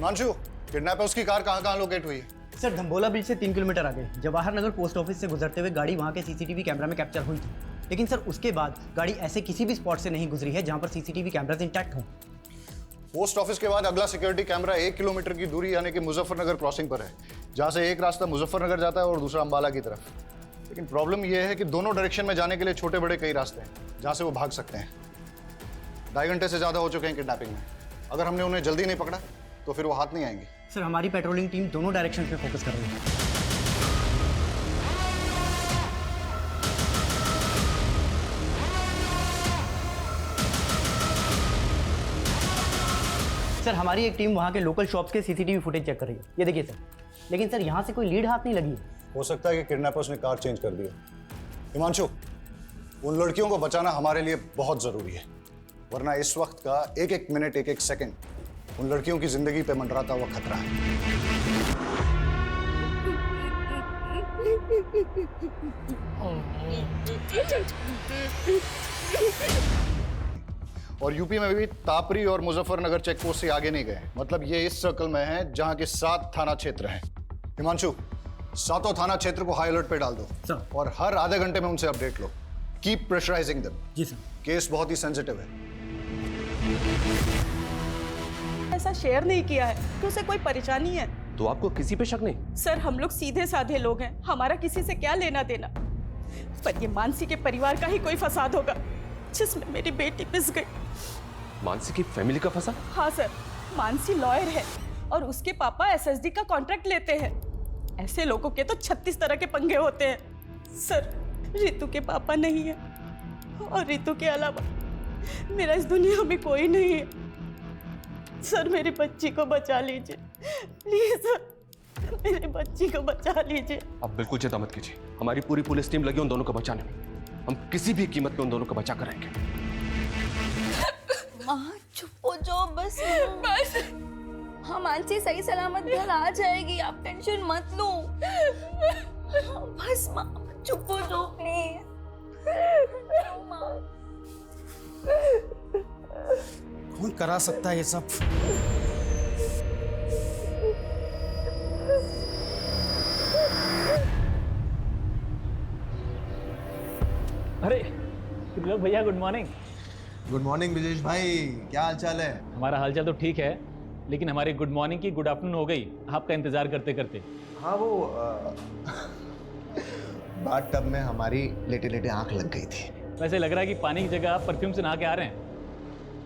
Himanshu, kidnappers की car कहाँ कहाँ लोकेट हुई? सर धम्बोला ब्रिज से 3 किलोमीटर आगे जवाहर नगर पोस्ट ऑफिस से गुजरते हुए गाड़ी वहाँ के सीसीटीवी कैमरा में कैप्चर हुई थी। लेकिन सर उसके बाद गाड़ी ऐसे किसी भी स्पॉट से नहीं गुजरी है जहाँ पर सीसीटीवी कैमरास इंटैक्ट हों। पोस्ट ऑफिस के बाद अगला सिक्योरिटी कैमरा 1 किलोमीटर की दूरी यानी कि मुजफ्फरनगर क्रॉसिंग पर है, जहाँ से एक रास्ता मुजफ्फरनगर जाता है और दूसरा अंबाला की तरफ। लेकिन प्रॉब्लम यह है कि दोनों डायरेक्शन में जाने के लिए छोटे बड़े कई रास्ते हैं जहाँ से वो भाग सकते हैं। 2.5 घंटे से ज़्यादा हो चुके हैं किडनैपिंग में। अगर हमने उन्हें जल्दी नहीं पकड़ा तो फिर वो हाथ नहीं आएंगे। सर हमारी पेट्रोलिंग टीम दोनों डायरेक्शन पे फोकस कर रही है। सर हमारी एक टीम वहाँ के लोकल शॉप्स के सीसीटीवी फुटेज चेक कर रही है। ये देखिए सर। लेकिन सर यहाँ से कोई लीड हाथ नहीं लगी है। हो सकता है कि किडनैपर्स ने कार चेंज कर दी हो। हिमांशु, उन लड़कियों को बचाना हमारे लिए बहुत जरूरी है, वरना इस वक्त का एक एक मिनट एक एक सेकंड उन लड़कियों की जिंदगी पे मंडराता हुआ खतरा है। और यूपी में भी तापरी और मुजफ्फरनगर चेक पोस्ट से आगे नहीं गए। मतलब ये इस सर्कल में है जहां के 7 थाना क्षेत्र हैं। हिमांशु, 7 थाना क्षेत्र को हाई अलर्ट पे डाल दो सर। और हर आधे घंटे में उनसे अपडेट लो। Keep pressurising them. जी सर। केस बहुत ही सेंसिटिव है। ऐसा शेयर नहीं किया है तो उसे कोई परेशानी है? तो आपको किसी पे शक नहीं? सर हम लोग सीधे साधे लोग हैं, हमारा किसी से क्या लेना देना। पर ये मानसी के परिवार का ही कोई फसाद होगा जिसमें मेरी बेटी पिस गई। मानसी की फैमिली का फंसा? हाँ सर, मानसी लॉयर है और उसके पापा एसएसडी का कॉन्ट्रैक्ट लेते हैं। ऐसे लोगों के तो 36 तरह के पंगे होते हैं। सर रितु के पापा नहीं है और रितु के अलावा मेरा इस दुनिया में कोई नहीं है। सर मेरी बच्ची को बचा लीजिए प्लीज सर, मेरी बच्ची को बचा लीजिए। आप बिल्कुल चिंता मत कीजिए, हमारी पूरी पुलिस टीम लगी उन दोनों को बचाने में। हम किसी भी कीमत पे उन दोनों को बचा कर रहेंगे। माँ चुप हो जाओ बस। बस हाँ मानसी सही सलामत घर आ जाएगी, आप टेंशन मत लो। बस माँ चुप हो जाओ प्लीज। कौन करा सकता है ये सब? अरे लोग भैया good morning. Good morning Brijesh भाई, क्या हाल चाल है? हमारा हालचाल तो ठीक है, लेकिन हमारी गुड मॉर्निंग की गुड आफ्टरनून हो गई आपका इंतजार करते करते। हाँ वो बाथ टब में हमारी लेटे लेटे आंख लग गई थी। वैसे लग रहा है कि पानी की जगह आप परफ्यूम से नहा के आ रहे हैं।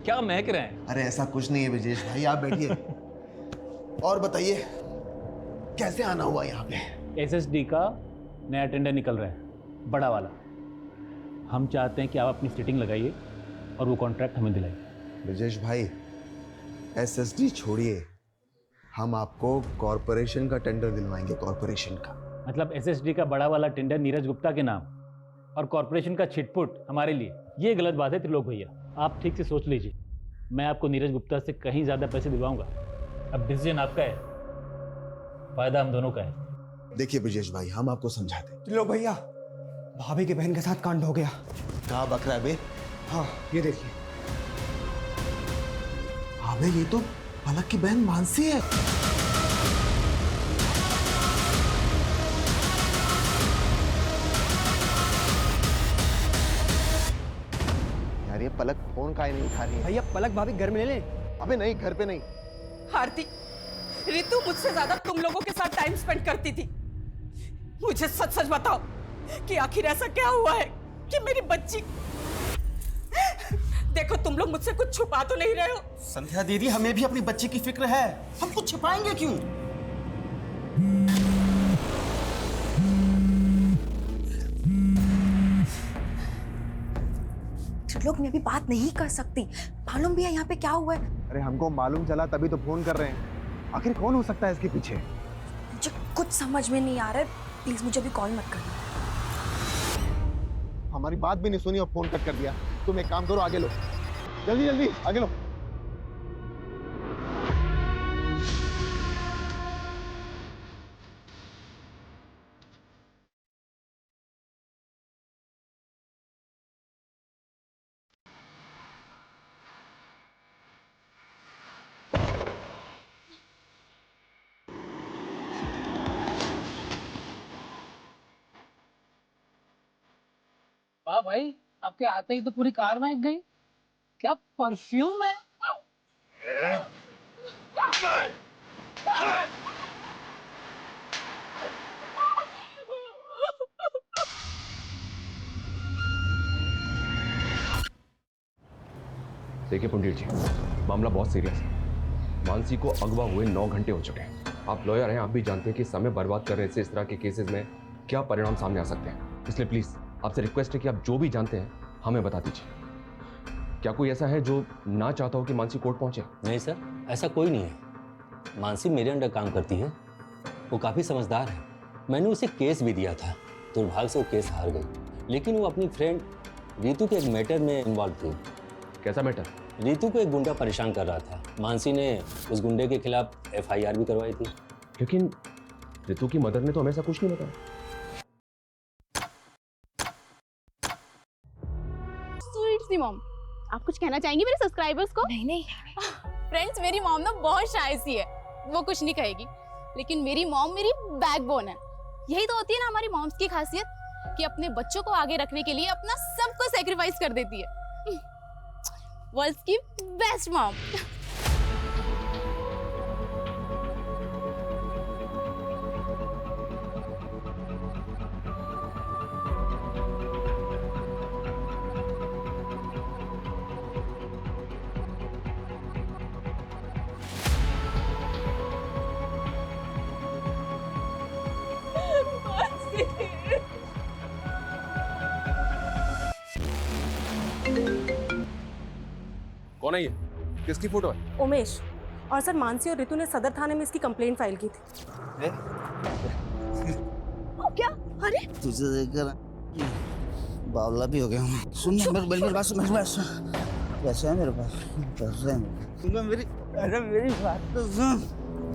क्या महक रहे हैं? अरे ऐसा कुछ नहीं है ब्रिजेश भाई, आप बैठिए और बताइए कैसे आना हुआ यहाँ पे? एसएसडी का नया टेंडर निकल रहा है, बड़ा वाला। हम चाहते हैं कि आप अपनी सिटिंग लगाइए और वो कॉन्ट्रैक्ट हमें दिलाइए। ब्रिजेश भाई एसएसडी छोड़िए, हम आपको कॉरपोरेशन का टेंडर दिलवाएंगे। कॉरपोरेशन का मतलब एसएसडी का बड़ा वाला टेंडर नीरज गुप्ता के नाम और कॉरपोरेशन का छिटपुट हमारे लिए, ये गलत बात है त्रिलोक भैया। आप ठीक से सोच लीजिए, मैं आपको नीरज गुप्ता से कहीं ज़्यादा पैसे दिलवाऊंगा। अब डिसीजन आपका है, फायदा हम दोनों का है। देखिए ब्रिजेश भाई, हम आपको समझाते। त्रिलोक भैया, भाभी की बहन के साथ कांड हो गया। कहाँ बक रहा है बे? हाँ ये देखिए। अबे ये तो पलक की बहन मानसी है। यार ये पलक फोन काहे नहीं उठा रही है? भैया पलक भाभी घर में ले लें। अबे नहीं, घर पे नहीं। आरती, रितु मुझसे ज्यादा तुम लोगों के साथ टाइम स्पेंड करती थी। मुझे सच सच बताओ कि आखिर ऐसा क्या हुआ है कि मेरी बच्ची। देखो तुम लोग मुझसे कुछ छुपा तो नहीं रहे हो? संध्या दीदी, हमें भी अपनी बच्ची की फिक्र है, हम कुछ छिपाएंगे क्यों? लोग मैं भी बात नहीं कर सकती, मालूम भी है यहाँ पे क्या हुआ है। अरे हमको मालूम चला तभी तो फोन कर रहे हैं। आखिर कौन हो सकता है इसके पीछे? मुझे कुछ समझ में नहीं आ रहा है, प्लीज मुझे भी कॉल मत करना। हमारी बात भी नहीं सुनी और फोन कट कर दिया। तुम एक काम करो, आगे लो, जल्दी जल्दी आगे लो। भाई, आपके आते ही तो पूरी कार महक गई। क्या परफ्यूम है। देखिए पुंडीर जी, मामला बहुत सीरियस है। मानसी को अगवा हुए 9 घंटे हो चुके हैं। आप लॉयर हैं, आप भी जानते हैं कि समय बर्बाद करने से इस तरह के केसेस में क्या परिणाम सामने आ सकते हैं। इसलिए प्लीज आपसे रिक्वेस्ट है कि आप जो भी जानते हैं हमें बता दीजिए। क्या कोई ऐसा है जो ना चाहता हो कि मानसी कोर्ट पहुंचे? नहीं सर, ऐसा कोई नहीं है। मानसी मेरे अंडर काम करती है, वो काफ़ी समझदार है। मैंने उसे केस भी दिया था, दुर्भाग्य से वो केस हार गई। लेकिन वो अपनी फ्रेंड रीतू के एक मैटर में इन्वॉल्व थी। कैसा मैटर? रीतू को एक गुंडा परेशान कर रहा था। मानसी ने उस गुंडे के खिलाफ FIR भी करवाई थी। लेकिन ऋतु की मदर ने तो हमें ऐसा कुछ नहीं बताया। स्वीट सी मॉम, आप कुछ कहना चाहेंगी मेरे सब्सक्राइबर्स को? नहीं फ्रेंड्स, मेरी मॉम ना बहुत शाय सी है, वो कुछ नहीं कहेगी। लेकिन मेरी मॉम मेरी बैकबोन है। यही तो होती है ना हमारी मॉम्स की खासियत, कि अपने बच्चों को आगे रखने के लिए अपना सब कुछ सैक्रिफाइस कर देती है। वर्ल्ड्स की बेस्ट मॉम। कौन है ये? किसकी फोटो है? उमेश। और सर, मानसी और ऋतु ने सदर थाने में इसकी कंप्लेंट फाइल की थी। क्या? अरे तुझे देखकर बावला भी हो गया हूँ। सुन मेरी बात सुन, पैसे है मेरे पास, पैसे है मेरी। अरे मेरी बात तो सुन,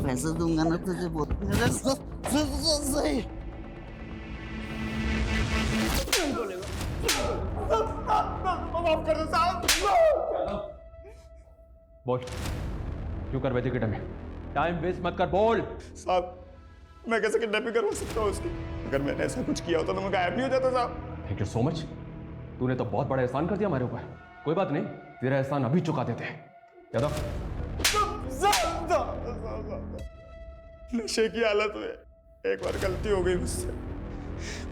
पैसे दूंगा ना तुझे बहुत। सही माफ कर दो साहब। बोल, क्यों कर बैठे किडनैप? टाइम वेस्ट मत कर, बोल। साहब, मैं कैसे किडनैपिंग करवा सकता हूँ उसकी? अगर मैंने ऐसा कुछ किया होता तो मैं गायब नहीं हो जाता साहब। Thank you so much. तूने तो बहुत बड़ा एहसान कर दिया हमारे ऊपर। कोई बात नहीं, तेरा एहसान अभी चुका देते हैं। यादव, नशे की हालत में एक बार गलती हो गई मुझसे,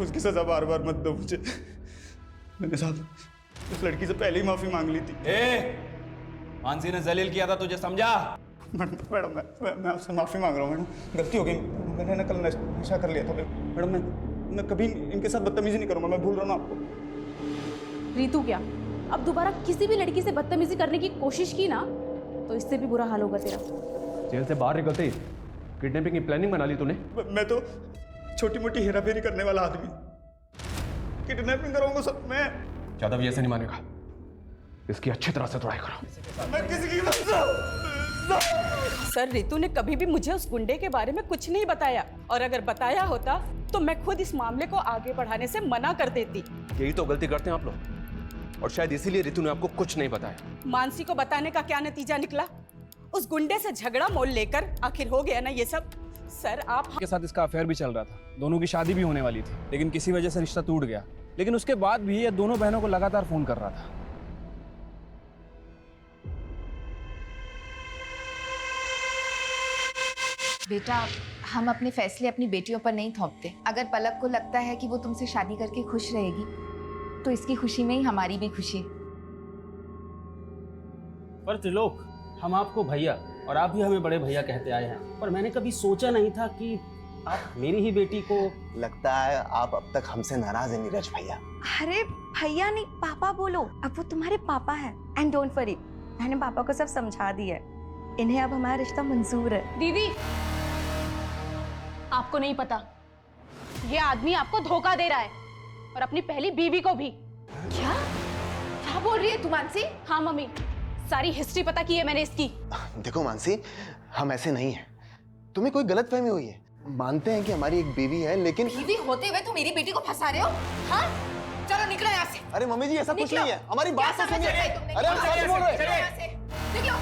उसकी सजा बार बार मत दो मुझे। मैंने साहब उस लड़की से पहले ही माफी मांग ली थी। मानसी ने जलील किया था, तुझे समझा? मैडम मैं आपसे माफी मांग रहा हूँ मैडम, गलती हो गई। मैंने ना कल नशा कर लिया था मैडम। मैं कभी इनके साथ बदतमीजी नहीं करूँगा, मैं भूल रहा हूँ आपको। रीतू क्या, अब दोबारा किसी भी लड़की से बदतमीजी करने की कोशिश की ना तो इससे भी बुरा हाल होगा तेरा। जेल से बाहर निकलते ही किडनैपिंग की प्लानिंग बना ली तूने? मैं तो छोटी मोटी हेराफेरी करने वाला आदमी, किडनैपिंग कराऊंगा सब मैं। यादव ये ऐसे नहीं मानेगा, इसकी अच्छी तरह से तोड़ाई करो। मैं किसी की सर, रितु ने कभी भी मुझे उस गुंडे के बारे में कुछ नहीं बताया, और अगर बताया होता तो मैं खुद इस मामले को आगे बढ़ाने से मना कर देती। यही तो गलती करते हैं आप लोग, और शायद इसीलिए रितु ने आपको कुछ नहीं बताया। मानसी को बताने का क्या नतीजा निकला? उस गुंडे से झगड़ा मोल लेकर आखिर हो गया ना ये सब। सर आप के साथ इसका अफेयर भी चल रहा था, दोनों की शादी भी होने वाली थी, लेकिन किसी वजह से रिश्ता टूट गया। लेकिन उसके बाद भी ये दोनों बहनों को लगातार फोन कर रहा था। बेटा, हम अपने फैसले अपनी बेटियों पर नहीं थोपते। अगर पलक को लगता है कि वो तुमसे शादी करके खुश रहेगी, तो इसकी खुशी में ही हमारी भी खुशी है। पर त्रिलोक, हम आपको भैया और आप भी हमें बड़े भैया कहते आए हैं, पर मैंने कभी सोचा नहीं था कि आप मेरी ही बेटी को। लगता है आप अब तक हमसे नाराज हैं नीरज भैया। अरे भैया नहीं, पापा बोलो। अब वो तुम्हारे पापा है। एंड डोंट वरी, मैंने पापा को सब समझा दिया है। इन्हें अब हमारा रिश्ता मंजूर है। दीदी, आपको नहीं पता, ये आदमी आपको धोखा दे रहा है, और अपनी पहली बीवी को भी। क्या क्या बोल रही है तू मानसी? हाँ मम्मी, सारी हिस्ट्री पता की है मैंने इसकी। देखो मानसी, हम ऐसे नहीं हैं। तुम्हें कोई गलतफहमी हुई है। मानते हैं कि हमारी एक बीवी है, लेकिन बीवी होते हुए तुम मेरी बेटी को फंसा रहे हो? हाँ, चलो निकलो यहाँ से। अरे मम्मी जी, ऐसा कुछ नहीं है, हमारी बात तो सुनिए। अरे हम सच बोल रहे हैं। निकलो।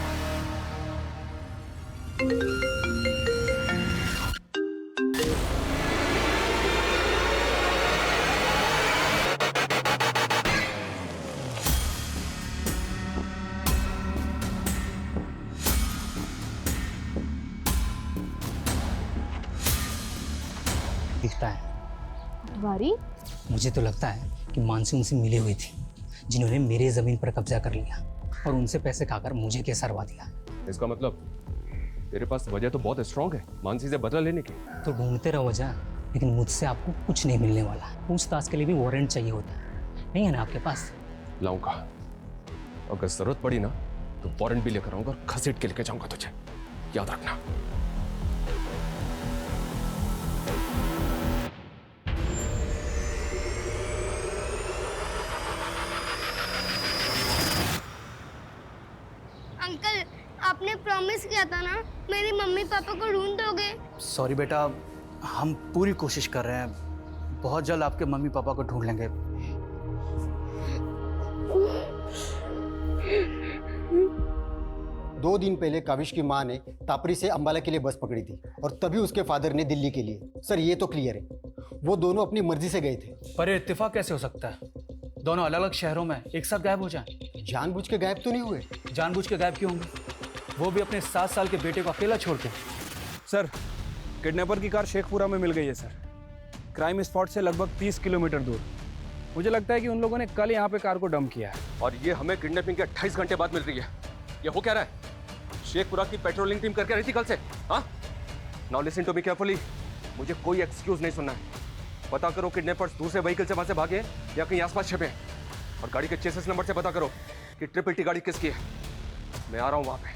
दिखता है। पटवारी? मुझे तो लगता है कि मानसी उनसे मिली हुई थी, जिन्होंने मेरे ज़मीन पर कब्जा कर लिया और उनसे पैसे खाकर मुझे केसरवा दिया। इसका मतलब तेरे पास वजह तो बहुत स्ट्रांग है मानसी से बदला लेने की। तो ढूंढते रहो वजह, लेकिन मुझसे आपको कुछ नहीं मिलने वाला। पूछताछ के लिए भी वारंट चाहिए होता है, नहीं है ना आपके पास? लाऊंगा, अगर जरूरत पड़ी ना तो वारंट भी लेकर आऊंगा और घसीट के लेके जाऊंगा तुझे, याद रखना। अंकल, आपने प्रॉमिस किया था ना मेरी मम्मी पापा को ढूंढ दोगे। सॉरी बेटा, हम पूरी कोशिश कर रहे हैं। बहुत जल्द आपके मम्मी पापा को ढूंढ लेंगे। दो दिन पहले काविश की मां ने तापरी से अंबाला के लिए बस पकड़ी थी और तभी उसके फादर ने दिल्ली के लिए। सर ये तो क्लियर है, वो दोनों अपनी मर्जी से गए थे। पर ये इत्तेफाक कैसे हो सकता है? दोनों अलग अलग शहरों में एक साथ गायब हो जाएं। जानबूझ के गायब तो नहीं हुए। जानबूझ के गायब क्यों होंगे? वो भी अपने 7 साल के बेटे को अकेला छोड़ के। सर, किडनैपर की कार शेखपुरा में मिल गई है सर, क्राइम स्पॉट से लगभग 30 किलोमीटर दूर। मुझे लगता है कि उन लोगों ने कल यहाँ पे कार को डंप किया है। और ये हमें किडनैपिंग के 28 घंटे बाद मिल रही है। ये हो क्या रहा है? शेखपुरा की पेट्रोलिंग टीम करके रही थी कल से। हाँ, now listen to me carefully, मुझे कोई एक्सक्यूज नहीं सुनना है। पता करो किडनैपर्स दूसरे व्हीकल से वहां से भागे या कहीं आसपास छिपे हैं, और गाड़ी के चेसिस नंबर से पता करो कि ट्रिपल टी गाड़ी किसकी है। मैं आ रहा हूँ वहां पे।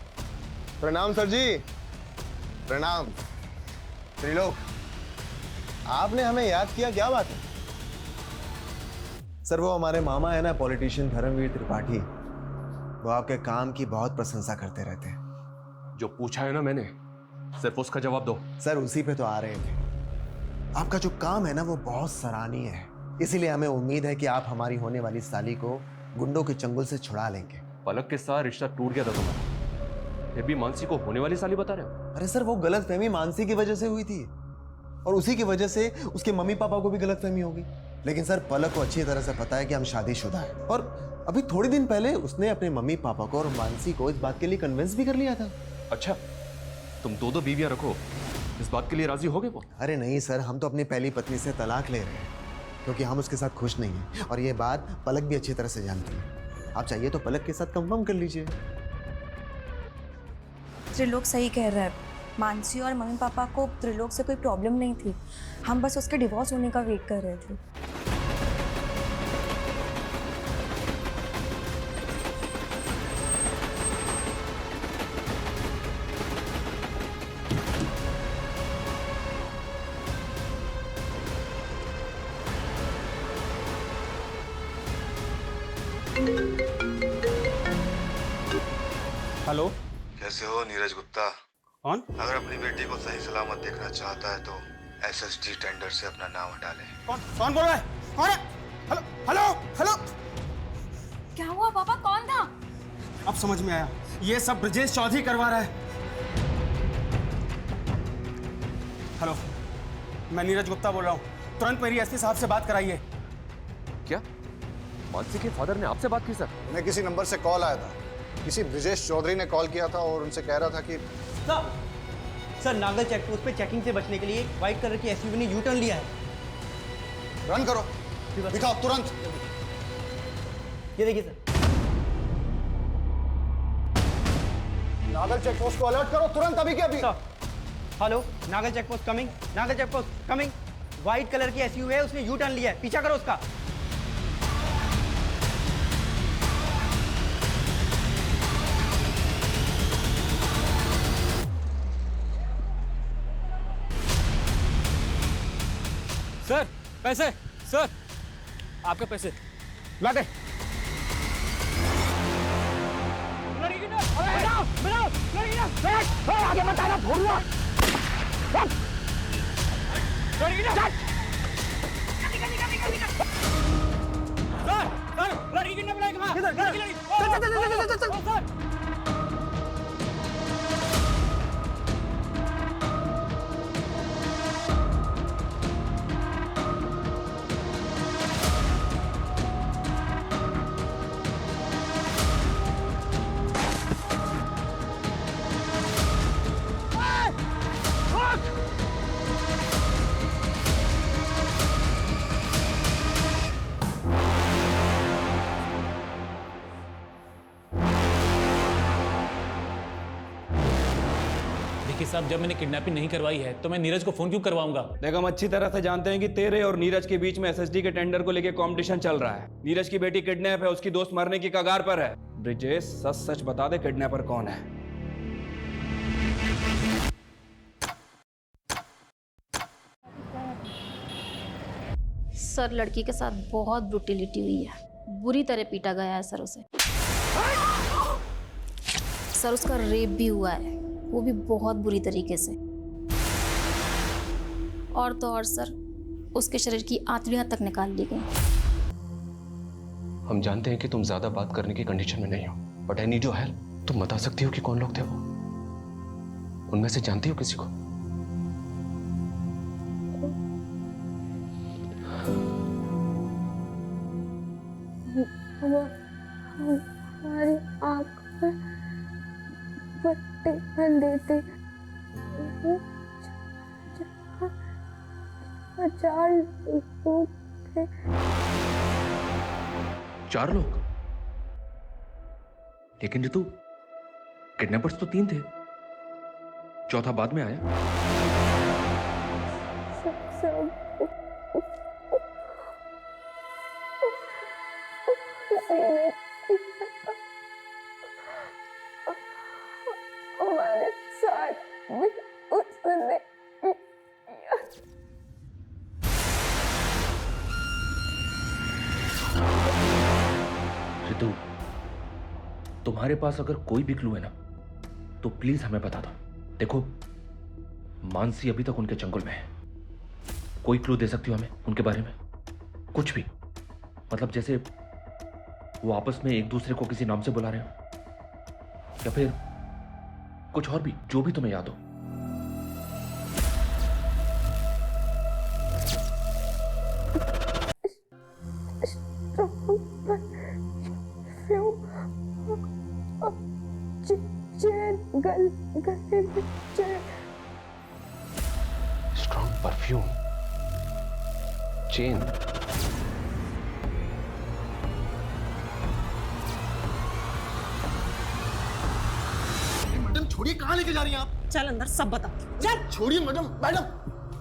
प्रणाम सर जी। प्रणाम त्रिलोक, आपने हमें याद किया, क्या बात है? सर वो हमारे मामा है ना, पॉलिटिशियन धर्मवीर त्रिपाठी, वो आपके काम की बहुत प्रशंसा करते रहते हैं। जो पूछा है ना मैंने, सिर्फ उसका जवाब दो। सर उसी पे तो आ रहे थे। आपका जो काम है ना वो बहुत सराहनीय है, इसीलिए हमें उम्मीद है कि आप हमारी होने वाली साली को गुंडों के चंगुल से छुड़ा लेंगे। पलक के साथ रिश्ता टूट गया था तुम्हारा, फिर भी मानसी को होने वाली साली बता रहे हो? अरे सर वो गलतफहमी मानसी की वजह से हुई थी, और उसी की वजह से उसके मम्मी पापा को भी गलतफहमी होगी। लेकिन सर पलक को अच्छी तरह से पता है कि हम शादीशुदा हैं, और अभी थोड़े दिन पहले उसने अपने मम्मी पापा को और मानसी को इस बात के लिए कन्विंस भी कर लिया था। अच्छा, तुम दो बीवियां रखो, इस बात के लिए राजी हो गए वो? अरे नहीं सर, हम तो अपनी पहली पत्नी से तलाक ले रहे हैं क्योंकि हम उसके साथ खुश नहीं हैं, और ये बात पलक भी अच्छी तरह से जानती है। आप चाहिए तो पलक के साथ कंफर्म कर लीजिए। त्रिलोक सही कह रहा है, मानसी और मम्मी पापा को त्रिलोक से कोई प्रॉब्लम नहीं थी, हम बस उसके डिवोर्स होने का वेट कर रहे थे। हेलो, कैसे हो नीरज गुप्ता? कौन? अगर अपनी बेटी को सही सलामत देखना चाहता है तो एसएसडी टेंडर से अपना नाम हटा ले। कौन बोल रहा है? कौन है? Hello hello hello. क्या हुआ पापा, कौन था? अब समझ में आया, ये सब ब्रजेश चौधरी करवा रहा है। हेलो, मैं नीरज गुप्ता बोल रहा हूँ, तुरंत मेरी एसपी साहब से बात कराइए। क्या मानसी के फादर ने आपसे बात की सर? उन्हें किसी नंबर से कॉल आया था, किसी ब्रजेश चौधरी ने कॉल किया था और उनसे कह रहा था कि सर नागल चेक पोस्ट पे चेकिंग से बचने के लिए व्हाइट कलर की एसयूवी ने यू टर्न लिया है। रन करो, दिखाओ तुरंत। ये देखिए सर। नागल चेक पोस्ट को अलर्ट करो तुरंत, अभी के अभी। Hello, Nagal check post coming, Nagal check post coming. White colour की एसयूवी है, उसने यू टर्न लिया है, पीछा करो उसका। सर पैसे, सर आपके पैसे ला दे। आगे बताना भूलना। लड़की किडनैप साहब जब मैंने किडनैपिंग नहीं करवाई है तो मैं नीरज को फोन क्यों करवाऊंगा? देख, हम अच्छी तरह से जानते हैं कि तेरे और नीरज के बीच में एसएसडी के टेंडर को लेकर कंपटीशन चल रहा है। नीरज की बेटी किडनैप है, उसकी दोस्त मरने की कगार पर है। ब्रिजेश, सच सच बता दे, किडनैपर कौन है? सर लड़की के साथ बहुत ब्रूटिलिटी हुई है, बुरी तरह पीटा गया है सर उसे। सर उसका रेप भी हुआ है, वो भी बहुत बुरी तरीके से। और तो और सर उसके शरीर की आंतड़ियां तक निकाल ली गई। हम जानते हैं कि तुम ज्यादा बात करने की कंडीशन में नहीं हो, but I need your help. तुम बता सकती हो कि कौन लोग थे वो? उनमें से जानती हो किसी को? हमारी आँख में पट्टी बंधी थी। 4 लोग थे। 4 लोग? लेकिन ऋतु, किडनैपर्स तो 3 थे, चौथा बाद में आया। हमारे साथ भी उसने ऋतु, तुम्हारे पास अगर कोई भी क्लू है ना तो प्लीज हमें बता दो। देखो, मानसी अभी तक उनके चंगुल में है। कोई क्लू दे सकती हो हमें उनके बारे में? कुछ भी, मतलब जैसे वो आपस में एक दूसरे को किसी नाम से बुला रहे हो, या फिर कुछ और भी, जो भी तुम्हें याद हो। Strong perfume, chain. मैडम छोड़िए, कहाँ लेके जा रही हैं आप? चल अंदर सब बता। चल छोड़िए मैडम, मैडम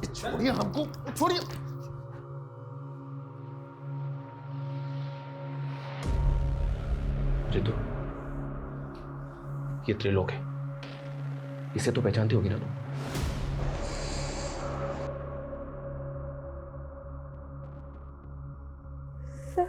छोड़िए हमको, छोड़िए। रितु, ये त्रिलोक है, इसे तो पहचानती होगी ना तुम? सर